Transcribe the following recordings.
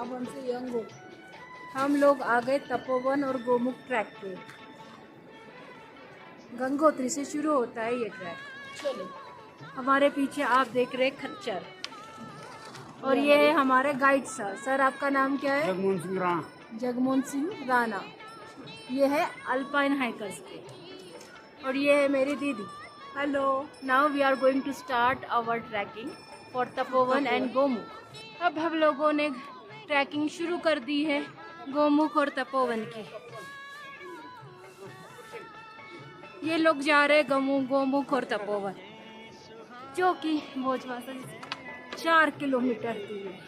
अब हमसे यंग हो। हम लोग आ गए तपोवन और गोमुख ट्रैक पे। गंगोत्री से शुरू होता है ये ट्रैक। चलो, हमारे पीछे आप देख रहे खच्चर, और ये है हमारे गाइड सर। सर आपका नाम क्या है? जगमोहन सिंह राणा। जगमोहन सिंह राणा। ये है अल्पाइन हाइकर्स के, और ये है मेरी दीदी। Hello, now we are going to start our trekking for Tapovan and Gomukh. अब हम लोगों ने ट्रैकिंग शुरू कर दी है गोमुख और तपोवन की। ये लोग जा रहे हैं गोमुख और तपोवन, जो कि भोजवासा से 4 किलोमीटर दूर है।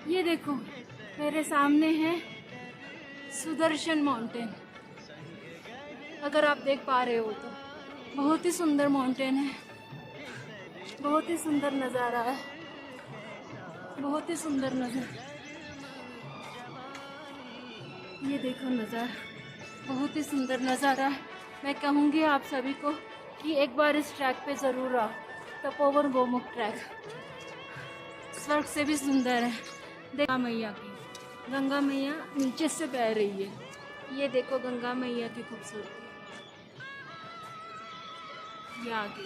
ये देखो मेरे सामने है सुदर्शन माउंटेन। अगर आप देख पा रहे हो तो बहुत ही सुंदर माउंटेन है, बहुत ही सुंदर नज़ारा है, बहुत ही सुंदर नज़ारा। ये देखो नज़ारा, बहुत ही सुंदर नज़ारा है। मैं कहूँगी आप सभी को कि एक बार इस ट्रैक पे ज़रूर आओ, तपोवन गोमुख ट्रैक स्वर्ग से भी सुंदर है। देखा मैया की, गंगा मैया नीचे से बह रही है। ये देखो गंगा मैया की खूबसूरती। ये आगे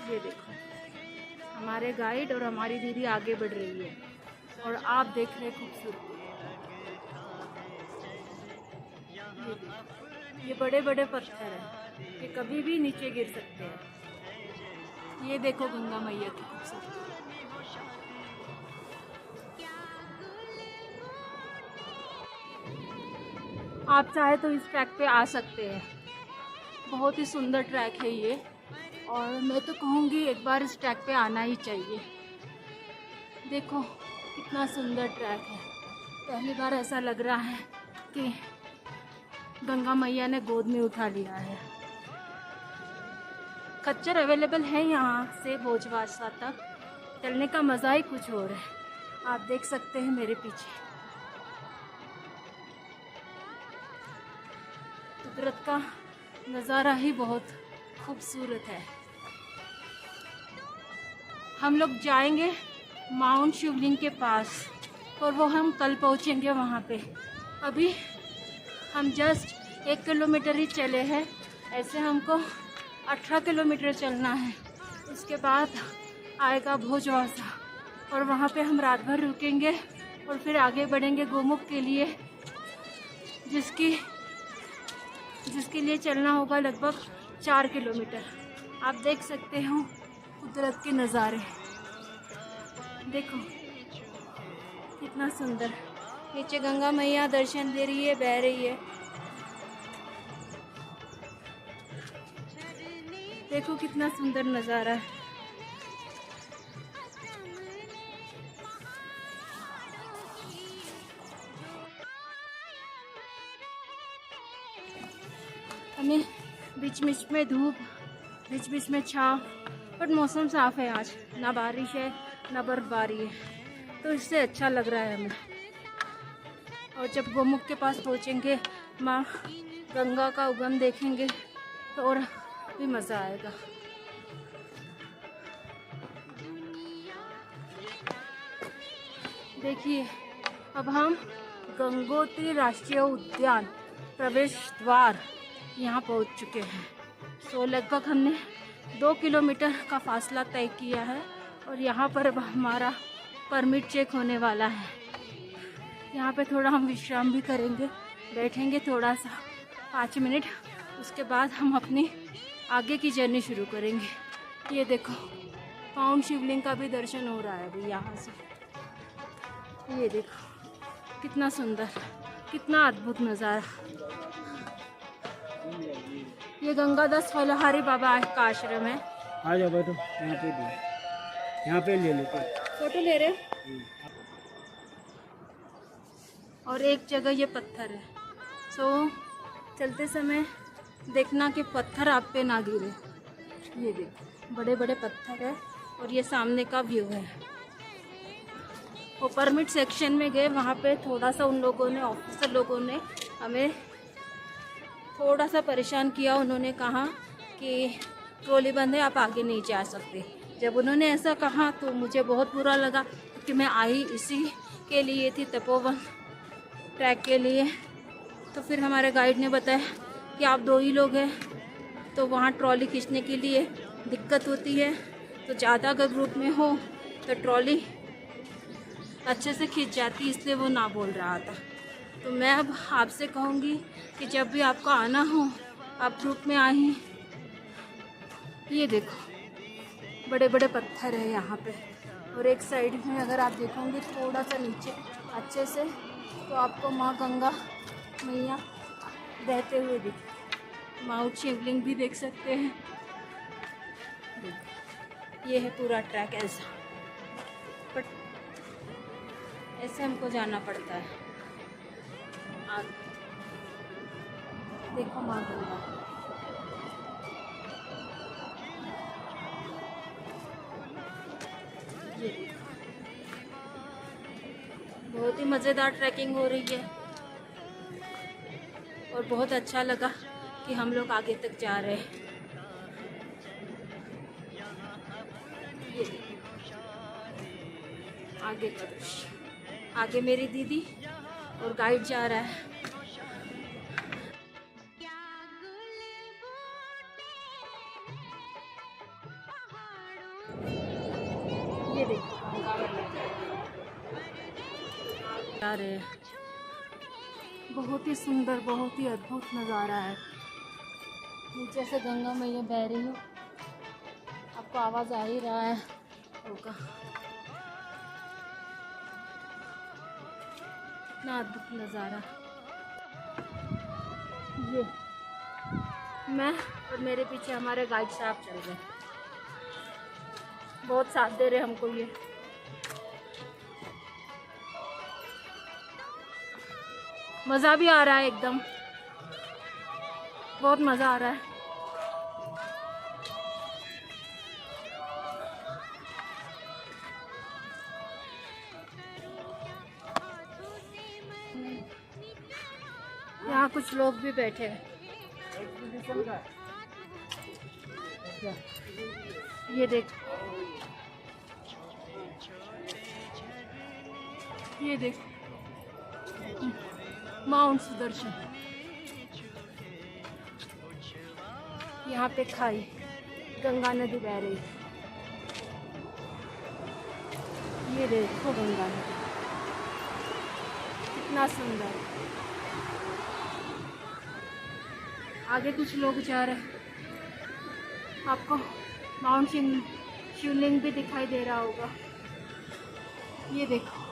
ये देखो हमारे गाइड और हमारी दीदी आगे बढ़ रही है, और आप देख रहे खूबसूरती। ये बड़े बड़े पत्थर हैं, ये कभी भी नीचे गिर सकते हैं। ये देखो गंगा मैया की खूबसूरती। आप चाहे तो इस ट्रैक पे आ सकते हैं, बहुत ही सुंदर ट्रैक है ये, और मैं तो कहूँगी एक बार इस ट्रैक पे आना ही चाहिए। देखो कितना सुंदर ट्रैक है। पहली बार ऐसा लग रहा है कि गंगा मैया ने गोद में उठा लिया है। खच्चर अवेलेबल है यहाँ से भोजवासा तक, चलने का मज़ा ही कुछ और है। आप देख सकते हैं मेरे पीछे कुदरत का नज़ारा ही बहुत खूबसूरत है। हम लोग जाएंगे माउंट शिवलिंग के पास, और वो हम कल पहुँचेंगे वहाँ पे। अभी हम जस्ट 1 किलोमीटर ही चले हैं। ऐसे हमको 18 किलोमीटर चलना है। उसके बाद आएगा भोजवासा, और वहाँ पे हम रात भर रुकेंगे और फिर आगे बढ़ेंगे गोमुख के लिए, जिसके लिए चलना होगा लगभग 4 किलोमीटर। आप देख सकते हो कुदरत के नज़ारे, देखो कितना सुंदर। नीचे गंगा मैया दर्शन दे रही है, बह रही है। देखो कितना सुंदर नज़ारा है। हमें बीच बीच में धूप, बीच बीच में छाँव, बट मौसम साफ़ है आज, ना बारिश है ना बर्फबारी है, तो इससे अच्छा लग रहा है हमें। और जब गोमुख के पास पहुँचेंगे, माँ गंगा का उगम देखेंगे तो और भी मज़ा आएगा। देखिए अब हम गंगोत्री राष्ट्रीय उद्यान प्रवेश द्वार यहाँ पहुँच चुके हैं। सो लगभग हमने 2 किलोमीटर का फासला तय किया है, और यहाँ पर अब हमारा परमिट चेक होने वाला है। यहाँ पे थोड़ा हम विश्राम भी करेंगे, बैठेंगे थोड़ा सा 5 मिनट, उसके बाद हम अपनी आगे की जर्नी शुरू करेंगे। ये देखो माउंट शिवलिंग का भी दर्शन हो रहा है अभी यहाँ से। ये देखो कितना सुंदर, कितना अद्भुत नज़ारा। ये गंगादास फलहारी बाबा का आश्रम है। आ जाओ बैठो, यहाँ पे ले लो। फोटो ले रहे हो? और एक जगह ये पत्थर है, सो चलते समय देखना कि पत्थर आप पे ना गिरे। ये देखो बड़े बड़े पत्थर है, और ये सामने का व्यू है। वो परमिट सेक्शन में गए, वहाँ पे थोड़ा सा उन लोगों ने, ऑफिसर लोगों ने हमें थोड़ा सा परेशान किया। उन्होंने कहा कि ट्रॉली बंद है, आप आगे नहीं जा सकते। जब उन्होंने ऐसा कहा तो मुझे बहुत बुरा लगा, क्योंकि मैं आई इसी के लिए थी, तपोवन ट्रैक के लिए। तो फिर हमारे गाइड ने बताया कि आप 2 ही लोग हैं, तो वहाँ ट्रॉली खींचने के लिए दिक्कत होती है, तो ज़्यादा अगर ग्रुप में हो तो ट्रॉली अच्छे से खींच जाती, इसलिए वो ना बोल रहा था। तो मैं अब आपसे कहूँगी कि जब भी आपको आना हो आप ग्रुप में आएँ। ये देखो बड़े बड़े पत्थर है यहाँ पे, और एक साइड में अगर आप देखोगे थोड़ा सा नीचे अच्छे से तो आपको माँ गंगा मैया बहते हुए दिखे। माउंट शिवलिंग भी देख सकते हैं। ये है पूरा ट्रैक ऐसा, बट ऐसे हमको जाना पड़ता है। आगे देखो माँ गंगा, ये बहुत ही मज़ेदार ट्रैकिंग हो रही है, और बहुत अच्छा लगा कि हम लोग आगे तक जा रहे हैं। ये आगे का दृश्य, आगे मेरी दीदी और गाइड जा रहा है। ये देखो जा रहे हैं। बहुत ही सुंदर, बहुत ही अद्भुत नज़ारा है। नीचे से गंगा मैया बह रही है, आपको आवाज़ आ ही रहा है होगा। कितना अद्भुत नज़ारा। ये मैं और मेरे पीछे हमारे गाइड साहब चल रहे, बहुत साथ दे रहे हमको। ये मज़ा भी आ रहा है, एकदम बहुत मज़ा आ रहा है। यहाँ कुछ लोग भी बैठे हैं। ये देख, ये देख माउंट सुदर्शन। यहाँ पे खाई, गंगा नदी बह रही। ये देखो गंगा नदी कितना सुंदर। आगे कुछ लोग जा रहे हैं, आपको माउंट शिवलिंग भी दिखाई दे रहा होगा। ये देखो,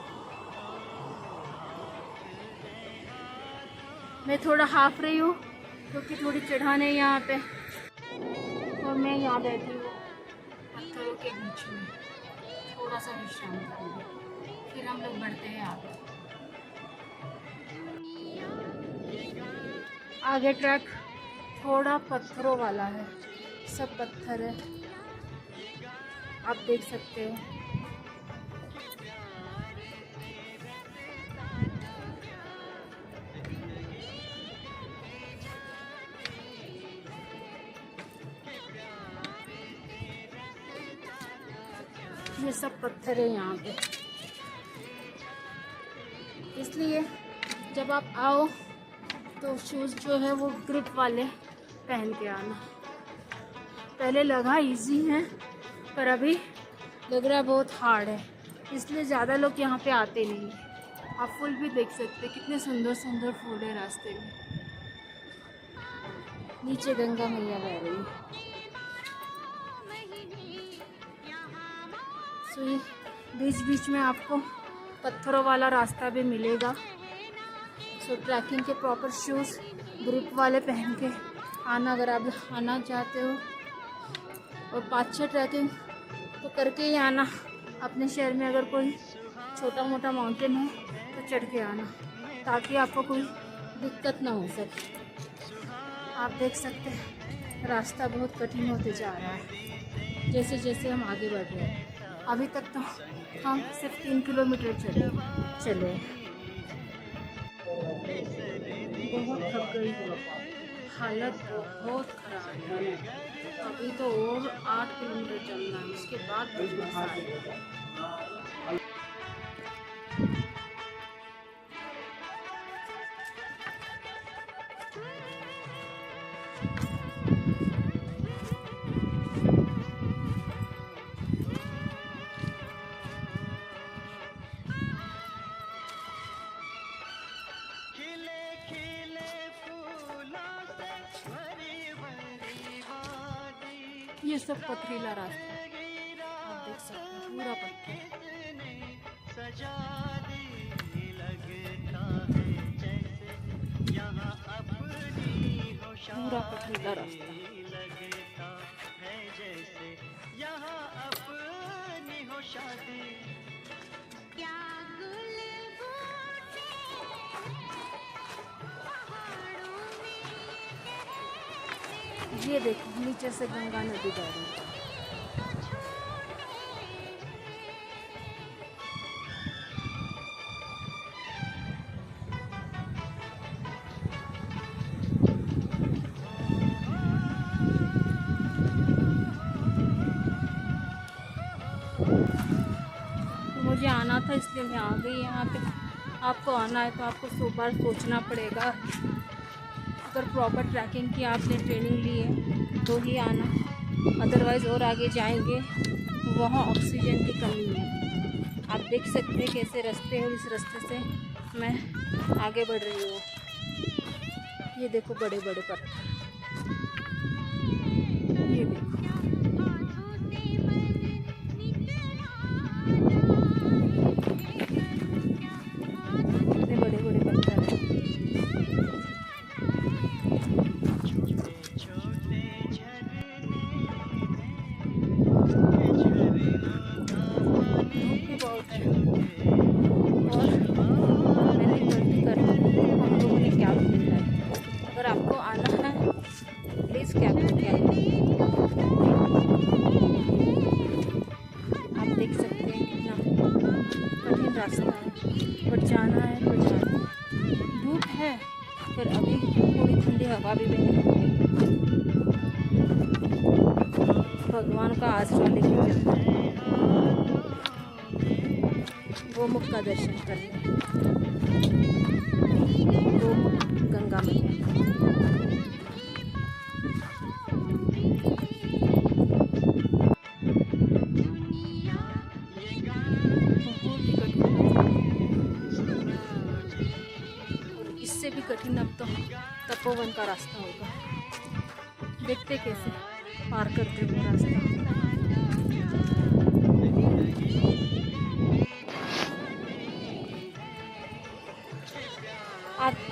मैं थोड़ा हाफ रही हूँ क्योंकि थोड़ी चढ़ान है यहाँ पे, और मैं यहाँ बैठी हूँ पत्थरों के बीच में, थोड़ा सा विश्राम करूँगी, फिर हम लोग बढ़ते हैं आगे। आगे ट्रैक थोड़ा पत्थरों वाला है, सब पत्थर है, आप देख सकते हो। ये सब पत्थर है यहाँ पे, इसलिए जब आप आओ तो शूज़ जो है वो ग्रिप वाले पहन के आना। पहले लगा इजी है, पर अभी लग रहा है बहुत हार्ड है, इसलिए ज़्यादा लोग यहाँ पे आते नहीं हैं। आप फूल भी देख सकते हैं, कितने सुंदर सुंदर फूल है रास्ते में। नीचे गंगा मैया बह रही है। सो ये बीच बीच में आपको पत्थरों वाला रास्ता भी मिलेगा। सो ट्रैकिंग के प्रॉपर शूज़ ग्रिप वाले पहन के आना अगर आप आना चाहते हो, और 5-6 ट्रैकिंग तो करके ही आना। अपने शहर में अगर कोई छोटा मोटा माउंटेन है तो चढ़ के आना, ताकि आपको कोई दिक्कत ना हो सके। आप देख सकते हैं रास्ता बहुत कठिन होते जा रहा है जैसे जैसे हम आगे बढ़ रहे हैं। अभी तक तो हम सिर्फ 3 किलोमीटर चले। बहुत थक गई, हालत बहुत खराब है। अभी तो और 8 किलोमीटर चलना है, उसके बाद कुछ मजा आएगा। ये सब पथरीला रास्ता है, आप देख सकते हैं पूरा पत्थर। पूरा पथरीला रास्ता। ये देखो नीचे से गंगा नदी जा रही है। मुझे आना था इसलिए मैं आ गई यहाँ पे। आपको आना है तो आपको 100 बार सोचना पड़ेगा। अगर प्रॉपर ट्रैकिंग की आपने ट्रेनिंग ली है तो ही आना, अदरवाइज़ और आगे जाएंगे वहाँ ऑक्सीजन की कमी है। आप देख सकते हैं कैसे रास्ते हैं और इस रास्ते से मैं आगे बढ़ रही हूँ। ये देखो बड़े बड़े पत्थर, ये देखो कितने बड़े बड़े पत्थर हैं। धूप भी बहुत है और मैंने गलती कर दी, हम लोगों ने कैब मिला है। अगर आपको आना है प्लीज़ कैब लेके आइए। आप देख सकते हैं कितना कठिन रास्ता है, पर जाना है तो जाना है। धूप है पर अभी थोड़ी ठंडी हवा भी बह रही है। भगवान का आसरा लेके चलते हैं, गोमुख का दर्शन करने, गोमुख गंगा मैया। इससे भी कठिन अब तो तपोवन का रास्ता होगा। देखते कैसे पार करते वो रास्ता।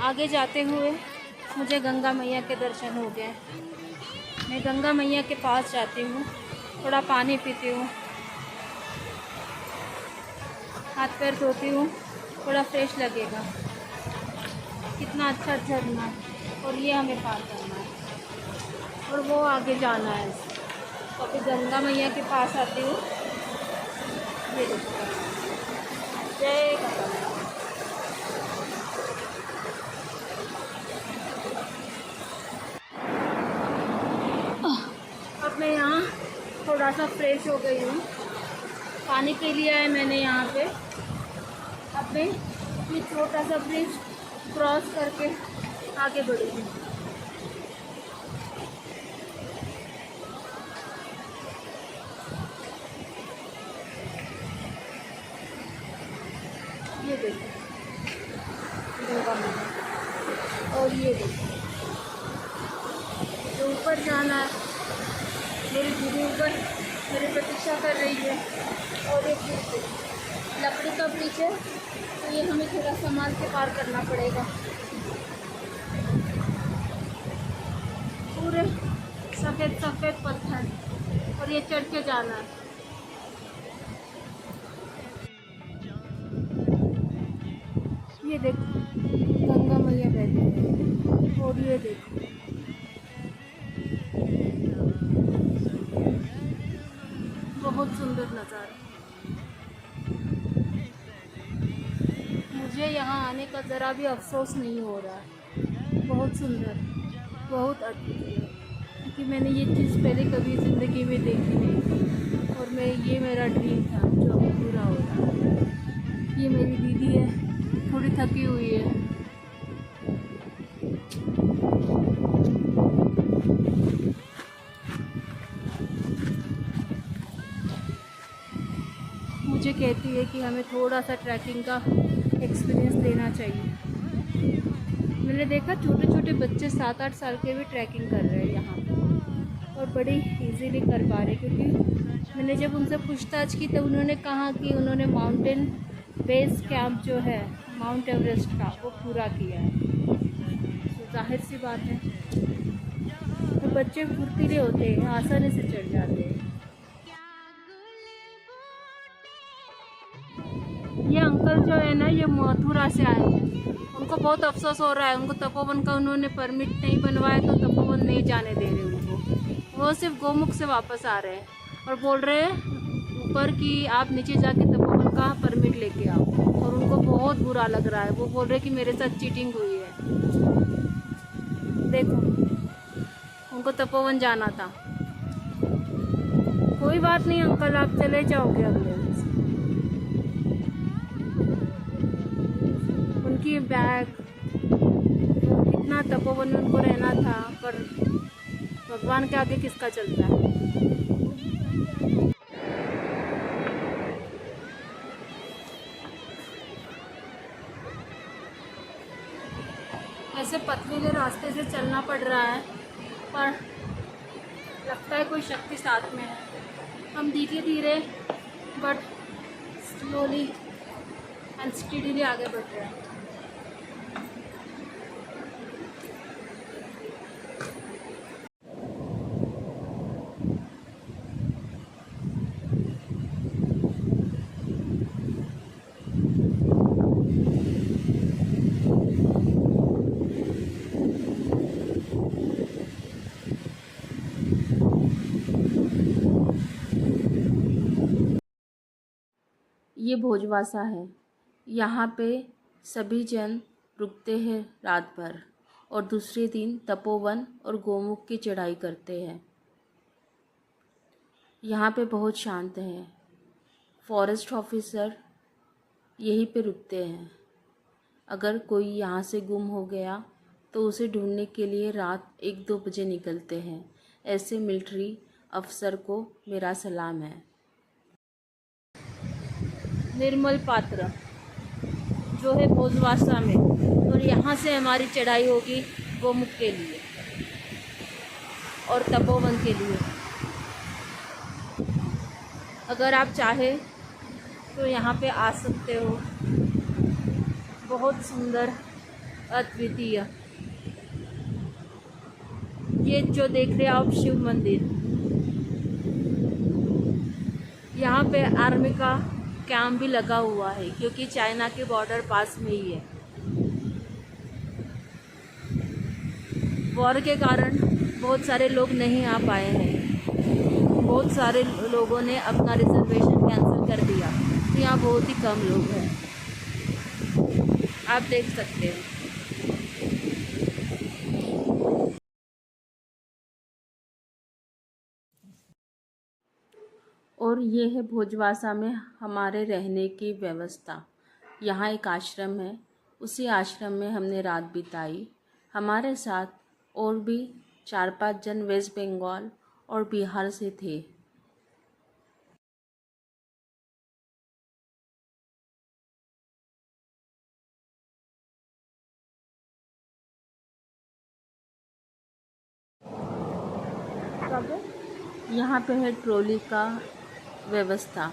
आगे जाते हुए मुझे गंगा मैया के दर्शन हो गए। मैं गंगा मैया के पास जाती हूँ, थोड़ा पानी पीती हूँ, हाथ पैर धोती हूँ, थोड़ा फ्रेश लगेगा। कितना अच्छा झरना है और ये हमें पार करना है और वो आगे जाना है। तो अभी गंगा मैया के पास आती हूँ। ये देखो, जय गंगा मैया। अब मैं यहाँ थोड़ा सा फ्रेश हो गई हूँ, पानी पी लिया है मैंने यहाँ पे। अब मैं ये छोटा सा ब्रिज क्रॉस करके आगे बढ़ी हूँ। ये देखो गंगा मैया और ये देखो जो ऊपर जाना है। मेरी दीदी ऊपर मेरी प्रतीक्षा कर रही है और एक लकड़ी का ब्रिज है तो ये हमें थोड़ा संभाल के पार करना पड़ेगा। पूरे सफ़ेद सफ़ेद पत्थर और ये चढ़ के जाना है। ये देखो गंगा मैया बैठी है और ये देखो बहुत सुंदर नज़ारा। मुझे यहाँ आने का ज़रा भी अफसोस नहीं हो रहा है, बहुत सुंदर। बहुत अद्भुत है, क्योंकि मैंने ये चीज़ पहले कभी ज़िंदगी में देखी नहीं थी, और ये मेरा ड्रीम था जो अभी पूरा हो रहा है। ये मेरी दीदी है, थोड़ी थकी हुई है। मुझे कहती है कि हमें थोड़ा सा ट्रैकिंग का एक्सपीरियंस लेना चाहिए। मैंने देखा छोटे छोटे बच्चे 7-8 साल के भी ट्रैकिंग कर रहे हैं यहाँ पे, और बड़ी इजीली कर पा रहे, क्योंकि मैंने जब उनसे पूछताछ की तो उन्होंने कहा कि उन्होंने माउंटेन बेस कैंप जो है माउंट एवरेस्ट का वो पूरा किया है। तो जाहिर सी बात है, तो बच्चे फुर्तीले होते हैं, आसानी से चढ़ जाते हैं। ये अंकल जो है ना, ये मथुरा से आए हैं। उनको बहुत अफसोस हो रहा है, उनको तपोवन का उन्होंने परमिट नहीं बनवाया तो तपोवन नहीं जाने दे रहे उनको। वो सिर्फ गोमुख से वापस आ रहे हैं और बोल रहे हैं ऊपर कि आप नीचे जाके तपोवन का परमिट लेके आओ, और उनको बहुत बुरा लग रहा है। वो बोल रहे हैं कि मेरे साथ चीटिंग हुई है। देखो, उनको तपोवन जाना था। कोई बात नहीं अंकल, आप चले जाओगे अगले दिन से। उनकी बैग, कितना तपोवन में उनको रहना था, पर भगवान के आगे किसका चलता है। ऐसे पथरीले रास्ते से चलना पड़ रहा है, पर लगता है कोई शक्ति साथ में है। हम धीरे धीरे बट स्लोली एंड स्टेडीली आगे बढ़ रहे हैं। ये भोजवासा है। यहाँ पे सभी जन रुकते हैं रात भर, और दूसरे दिन तपोवन और गोमुख की चढ़ाई करते हैं। यहाँ पे बहुत शांत है। फॉरेस्ट ऑफिसर यहीं पे रुकते हैं। अगर कोई यहाँ से गुम हो गया तो उसे ढूंढने के लिए रात 1-2 बजे निकलते हैं। ऐसे मिलिट्री अफसर को मेरा सलाम है। निर्मल पात्र जो है भोजवासा में, और यहाँ से हमारी चढ़ाई होगी गोमुख के लिए और तपोवन के लिए। अगर आप चाहे तो यहाँ पे आ सकते हो। बहुत सुंदर, अद्वितीय। ये जो देख रहे हैं आप शिव मंदिर, यहाँ पे आर्मी का कैंप भी लगा हुआ है, क्योंकि चाइना के बॉर्डर पास में ही है। वॉर के कारण बहुत सारे लोग नहीं आ पाए हैं। बहुत सारे लोगों ने अपना रिजर्वेशन कैंसिल कर दिया, तो यहाँ बहुत ही कम लोग हैं। आप देख सकते हैं। और ये है भोजवासा में हमारे रहने की व्यवस्था। यहाँ एक आश्रम है, उसी आश्रम में हमने रात बिताई। हमारे साथ और भी 4-5 जन वेस्ट बंगाल और बिहार से थे। यहाँ पे है ट्रॉली का व्यवस्था।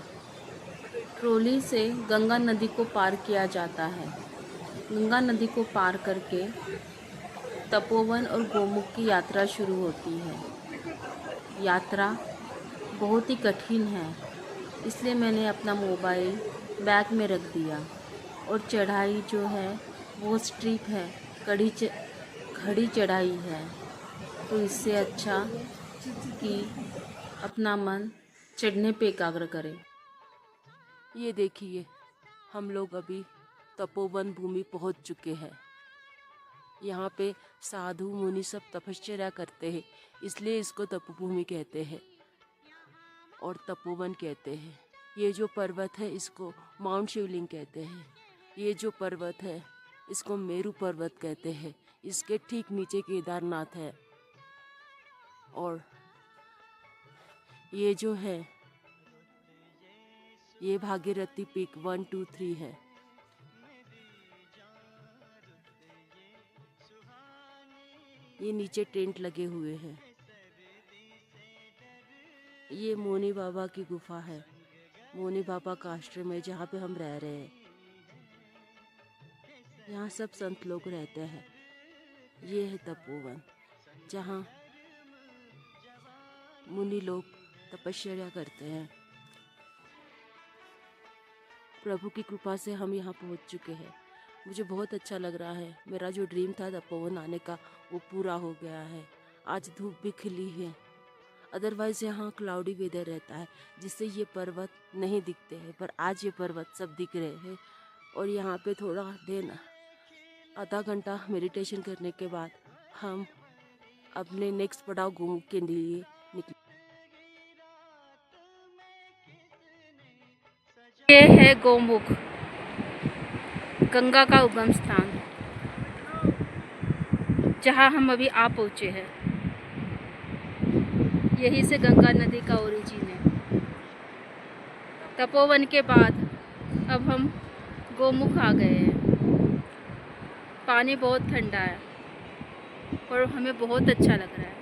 ट्रॉली से गंगा नदी को पार किया जाता है। गंगा नदी को पार करके तपोवन और गोमुख की यात्रा शुरू होती है। यात्रा बहुत ही कठिन है, इसलिए मैंने अपना मोबाइल बैग में रख दिया। और चढ़ाई जो है वो स्टीप है, खड़ी चढ़ाई है, तो इससे अच्छा कि अपना मन चढ़ने पे एकाग्र करें। ये देखिए, हम लोग अभी तपोवन भूमि पहुंच चुके हैं। यहाँ पे साधु मुनि सब तपश्चर्या करते हैं, इसलिए इसको तपोभूमि कहते हैं और तपोवन कहते हैं। ये जो पर्वत है इसको माउंट शिवलिंग कहते हैं। ये जो पर्वत है इसको मेरू पर्वत कहते हैं। इसके ठीक नीचे केदारनाथ है। और ये जो है ये भागीरथी पीक 1, 2, 3 है। ये नीचे टेंट लगे हुए हैं। ये मोनी बाबा की गुफा है। मोनी बाबा का आश्रम है जहाँ पे हम रह रहे हैं। यहाँ सब संत लोग रहते हैं। ये है तपोवन जहाँ मुनि लोग तपश्चर्या करते हैं। प्रभु की कृपा से हम यहाँ पहुँच चुके हैं। मुझे बहुत अच्छा लग रहा है। मेरा जो ड्रीम था तपोवन आने का वो पूरा हो गया है। आज धूप भी खिली है। अदरवाइज़ यहाँ क्लाउडी वेदर रहता है जिससे ये पर्वत नहीं दिखते हैं, पर आज ये पर्वत सब दिख रहे हैं। और यहाँ पे थोड़ा देर आधा घंटा मेडिटेशन करने के बाद हम अपने नेक्स्ट पड़ाव गोमुख के लिए निकले। ये है गोमुख, गंगा का उगम स्थान, जहाँ हम अभी आ पहुँचे हैं। यहीं से गंगा नदी का ओरिजिन है। तपोवन के बाद अब हम गोमुख आ गए हैं। पानी बहुत ठंडा है और हमें बहुत अच्छा लग रहा है।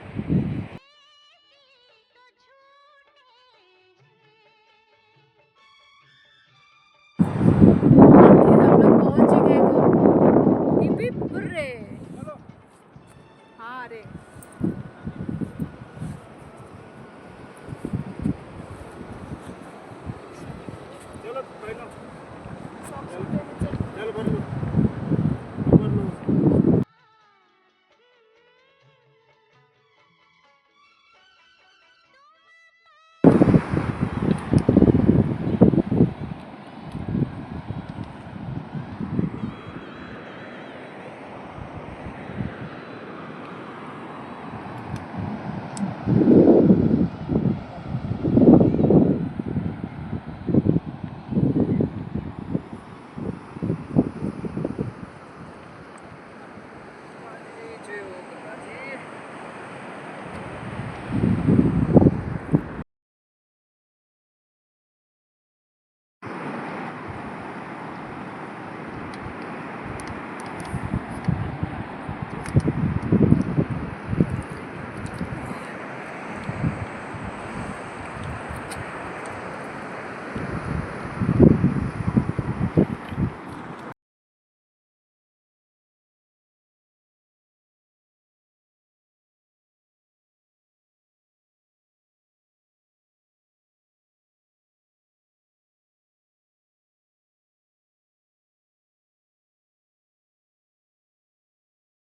हम लोग पहुंच गए गोमुख। Hip hip hurray. हाँ रे। चलो पहलो चल